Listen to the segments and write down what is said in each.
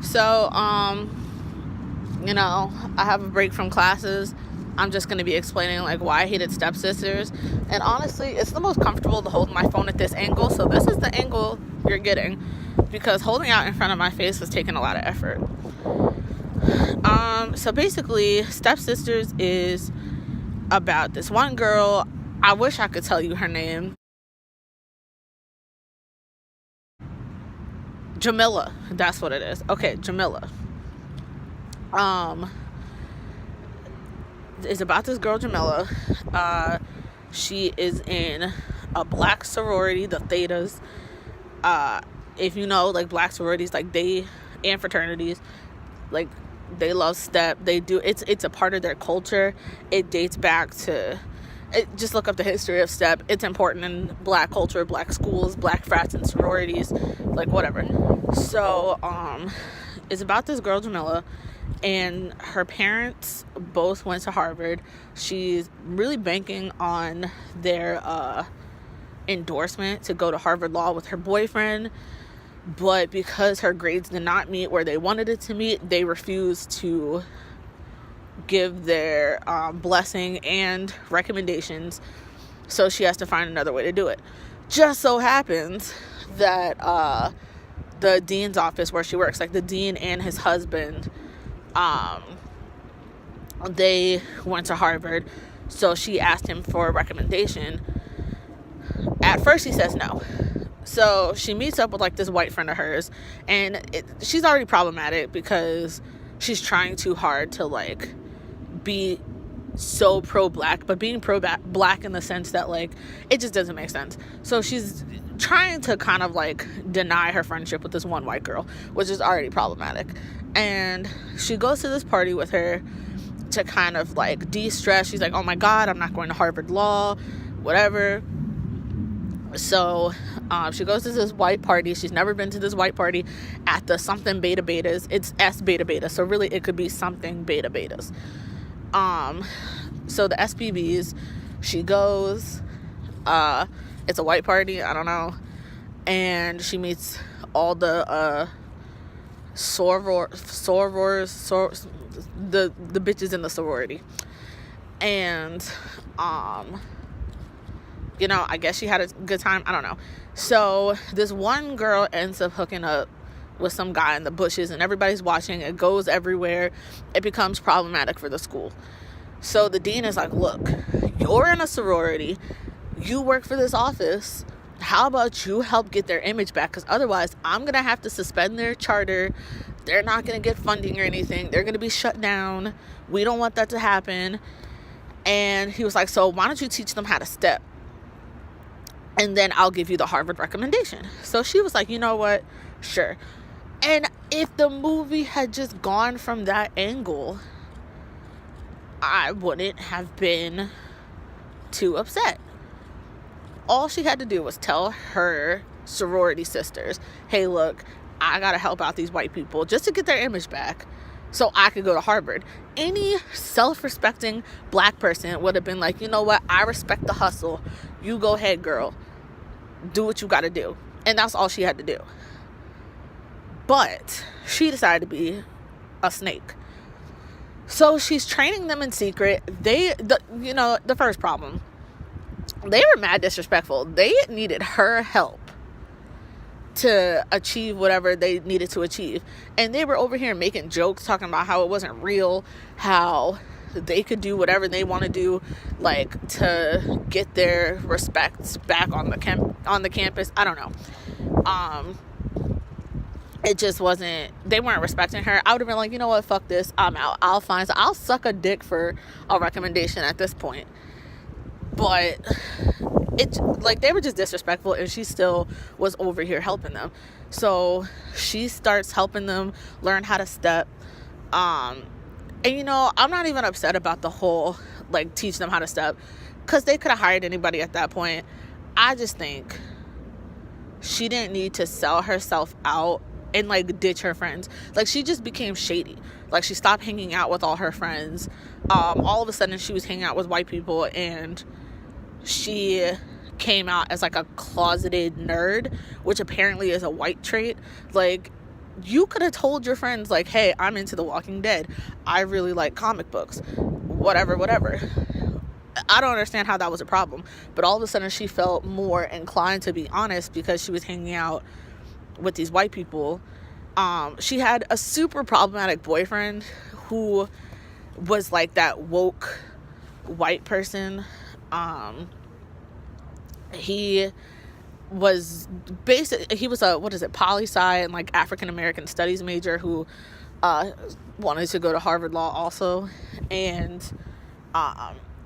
So, I have a break from classes. I'm just going to be explaining like why I hated stepsisters. And honestly, it's the most comfortable to hold my phone at this angle. So this is the angle you're getting, because holding out in front of my face was taking a lot of effort. So basically, Stepsisters is about this one girl. I wish I could tell you her name. Jamila. That's what it is. Okay, Jamila. It's about this girl, Jamila. She is in a black sorority, the Thetas. If you know, like, black sororities, like, they, and fraternities, like, they love step. They do, it's a part of their culture. It dates back to, just look up the history of step. It's important in black culture, black schools, black frats and sororities, like, whatever. So, it's about this girl, Jamila, and her parents both went to Harvard. She's really banking on their endorsement to go to Harvard Law with her boyfriend, but because her grades did not meet where they wanted it to meet, they refused to give their blessing and recommendations, so she has to find another way to do it. Just so happens that the dean's office where she works, like the dean and his husband, they went to Harvard, so she asked him for a recommendation. At first he says no. So she meets up with like this white friend of hers, and she's already problematic because she's trying too hard to like be so pro-black, but being pro-black in the sense that like it just doesn't make sense. So she's trying to kind of like deny her friendship with this one white girl, which is already problematic. And she goes to this party with her to kind of like de-stress. She's like, oh my god, I'm not going to Harvard Law, whatever. So she goes to this white party. She's never been to this white party at the something beta betas. It's S beta beta, so really it could be something beta betas. So the SBBs, she goes, it's a white party, I don't know, and she meets all the sorors, the bitches in the sorority, and I guess she had a good time, I don't know. So this one girl ends up hooking up with some guy in the bushes, and everybody's watching. It goes everywhere. It becomes problematic for the school. So the dean is like, look, you're in a sorority, you work for this office, how about you help get their image back, because otherwise I'm gonna have to suspend their charter. They're not gonna get funding or anything. They're gonna be shut down. We don't want that to happen. And he was like, so why don't you teach them how to step, and then I'll give you the Harvard recommendation. So she was like, you know what, sure. And if the movie had just gone from that angle, I wouldn't have been too upset. All she had to do was tell her sorority sisters, hey, look, I gotta help out these white people just to get their image back so I could go to Harvard. Any self-respecting black person would have been like, you know what, I respect the hustle. You go ahead, girl. Do what you gotta do. And that's all she had to do. But she decided to be a snake. So she's training them in secret. The first problem, they were mad disrespectful. They needed her help to achieve whatever they needed to achieve. And they were over here making jokes, talking about how it wasn't real, how they could do whatever they want to do, like, to get their respects back on the campus. I don't know. It just wasn't, they weren't respecting her. I would have been like, you know what, fuck this, I'm out. I'll suck a dick for a recommendation at this point. But it's like they were just disrespectful, and she still was over here helping them. So she starts helping them learn how to step. And I'm not even upset about the whole like teach them how to step, because they could have hired anybody at that point. I just think she didn't need to sell herself out and like ditch her friends. Like, she just became shady. Like, she stopped hanging out with all her friends. All of a sudden she was hanging out with white people, and she came out as like a closeted nerd, which apparently is a white trait. Like, You could have told your friends, like, hey, I'm into The Walking Dead, I really like comic books, whatever. I don't understand how that was a problem. But all of a sudden she felt more inclined to be honest because she was hanging out with these white people. She had a super problematic boyfriend who was like that woke white person. He was he was a poli-sci and like African American studies major who wanted to go to Harvard Law also, and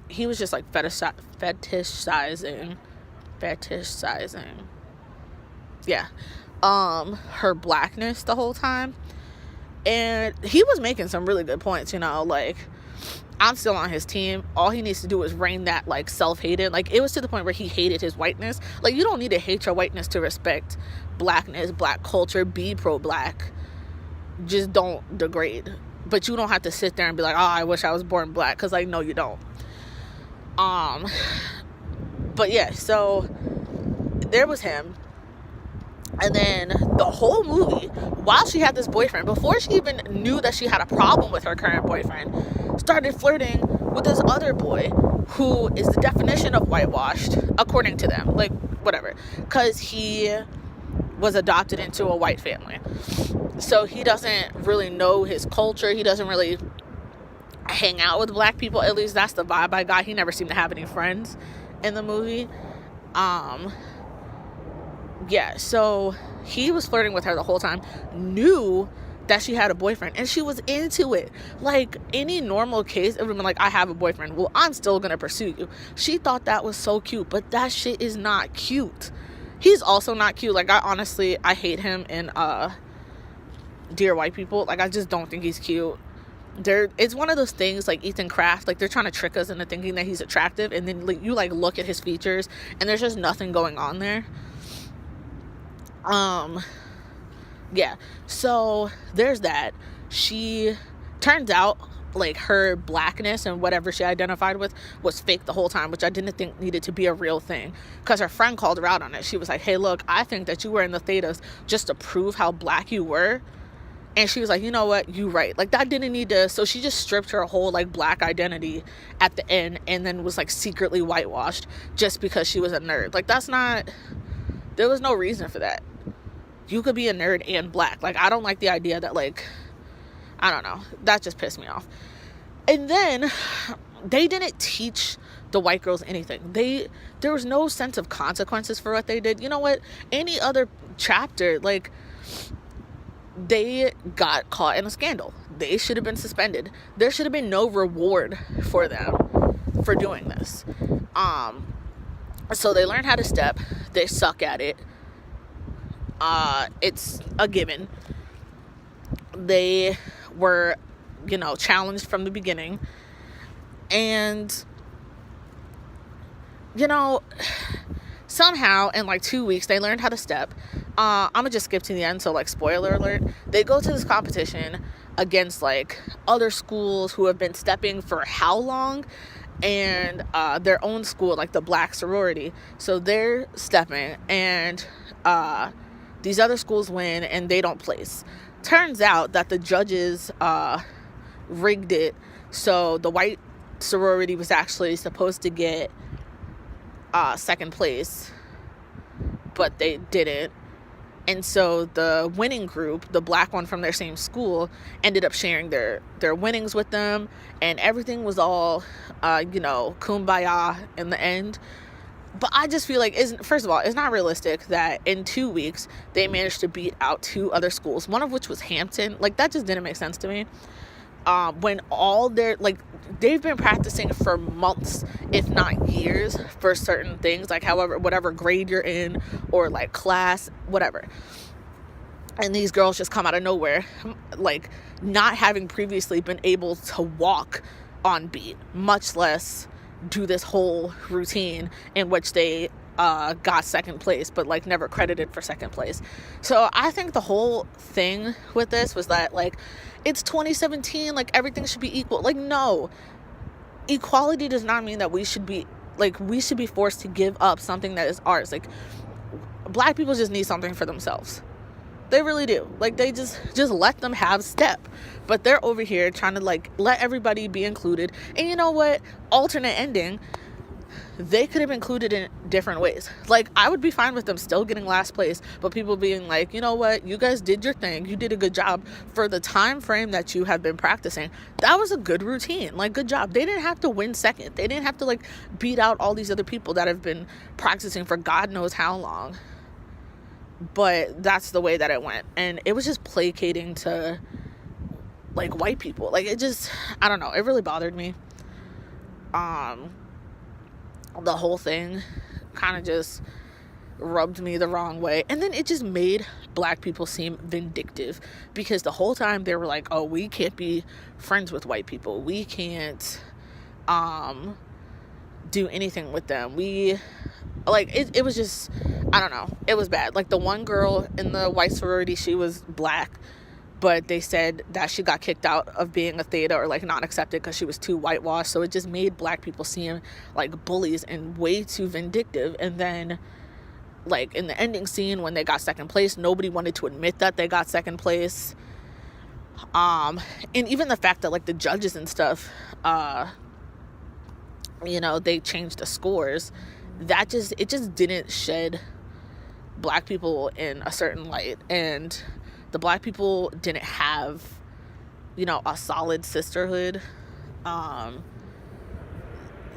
he was just like fetishizing her blackness the whole time. And he was making some really good points, like, I'm still on his team. All he needs to do is rein that, like, self-hated. Like, it was to the point where he hated his whiteness. Like, you don't need to hate your whiteness to respect blackness, black culture, be pro-black. Just don't degrade. But you don't have to sit there and be like, oh, I wish I was born black. Because, like, no, you don't. But, yeah, so there was him. And then the whole movie, while she had this boyfriend, before she even knew that she had a problem with her current boyfriend, started flirting with this other boy who is the definition of whitewashed, according to them. Like, whatever. Because he was adopted into a white family. So he doesn't really know his culture. He doesn't really hang out with black people. At least that's the vibe I got. He never seemed to have any friends in the movie. Yeah, so he was flirting with her the whole time, knew that she had a boyfriend, and she was into it. Like, any normal case, it would have been like, I have a boyfriend, well, I'm still gonna pursue you. She thought that was so cute, but that shit is not cute. He's also not cute. Like, I hate him in Dear White People. Like, I just don't think he's cute. It's one of those things like Ethan Kraft, like, they're trying to trick us into thinking that he's attractive, and then like, you like look at his features and there's just nothing going on there. Yeah, so there's that. She turns out, like, her blackness and whatever she identified with was fake the whole time, which I didn't think needed to be a real thing, because her friend called her out on it. She was like, hey, look, I think that you were in the thetas just to prove how black you were. And she was like, you know what, you right. Like, that didn't need to. So she just stripped her whole, like, black identity at the end, and then was, like, secretly whitewashed just because she was a nerd. Like, there was no reason for that. You could be a nerd and black. Like, I don't like the idea that, like, I don't know. That just pissed me off. And then they didn't teach the white girls anything. There was no sense of consequences for what they did. You know what? Any other chapter, like, they got caught in a scandal. They should have been suspended. There should have been no reward for them for doing this. So they learned how to step. They suck at it. It's a given. They were, challenged from the beginning. And, somehow in like 2 weeks, they learned how to step. I'm gonna just skip to the end. So, like, spoiler alert, they go to this competition against like other schools who have been stepping for how long, and their own school, like the black sorority. So they're stepping, and these other schools win and they don't place. Turns out that the judges rigged it. So the white sorority was actually supposed to get second place, but they didn't. And so the winning group, the black one from their same school, ended up sharing their winnings with them, and everything was all kumbaya in the end. But I just feel like, first of all, it's not realistic that in 2 weeks they managed to beat out 2 other schools, one of which was Hampton. Like, that just didn't make sense to me. When all they've been practicing for months, if not years, for certain things, like whatever grade you're in, or like class, whatever. And these girls just come out of nowhere, like, not having previously been able to walk on beat, much less do this whole routine in which they got second place, but like never credited for second place. So I think the whole thing with this was that, like, it's 2017, like, everything should be equal. Like, no, equality does not mean that we should be forced to give up something that is ours. Like, black people just need something for themselves. They really do. Like, they just let them have step. But they're over here trying to, like, let everybody be included. And you know what? Alternate ending, they could have included in different ways. Like, I would be fine with them still getting last place, but people being like, you know what? You guys did your thing. You did a good job for the time frame that you have been practicing. That was a good routine. Like, good job. They didn't have to win second. They didn't have to, like, beat out all these other people that have been practicing for God knows how long. But that's the way that it went. And it was just placating to, like, white people. Like, it just, I don't know. It really bothered me. The whole thing kind of just rubbed me the wrong way. And then it just made black people seem vindictive, because the whole time they were like, oh, we can't be friends with white people. We can't do anything with them. It was just, I don't know. It was bad. Like, the one girl in the white sorority, she was black, but they said that she got kicked out of being a theta, or, like, not accepted because she was too whitewashed. So it just made black people seem like bullies and way too vindictive. And then, like, in the ending scene when they got second place, nobody wanted to admit that they got second place. And even the fact that, like, the judges and stuff, they changed the scores. It just didn't shed black people in a certain light. And the black people didn't have, a solid sisterhood.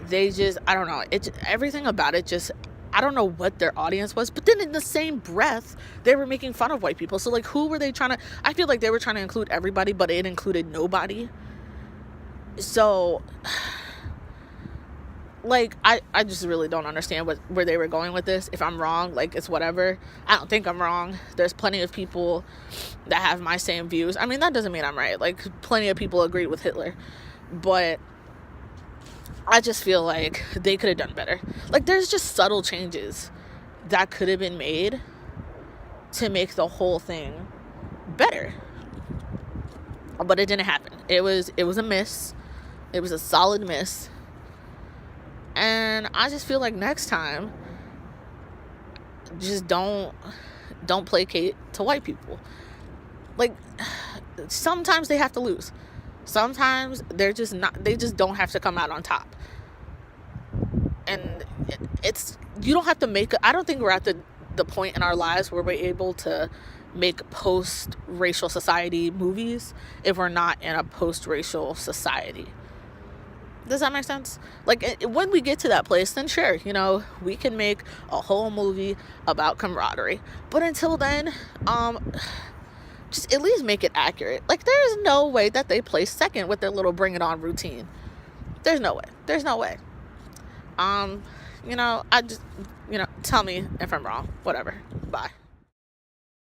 They just, I don't know. Everything about it just, I don't know what their audience was. But then in the same breath, they were making fun of white people. So, like, who were they trying to, I feel like they were trying to include everybody, but it included nobody. So, like, I just really don't understand where they were going with this. If I'm wrong, like, it's whatever. I don't think I'm wrong. There's plenty of people that have my same views. I mean, that doesn't mean I'm right. Like, plenty of people agreed with Hitler. But I just feel like they could have done better. Like, there's just subtle changes that could have been made to make the whole thing better. But it didn't happen. It was a miss. It was a solid miss. And I just feel like next time, just don't placate to white people. Like, sometimes they have to lose. Sometimes they just don't have to come out on top. And you don't have to I don't think we're at the point in our lives where we're able to make post-racial society movies if we're not in a post-racial society. Does that make sense? Like, when we get to that place, then sure, we can make a whole movie about camaraderie. But until then, just at least make it accurate. Like, there is no way that they placed second with their little Bring It On routine. There's no way. I just, tell me if I'm wrong. Whatever. Bye.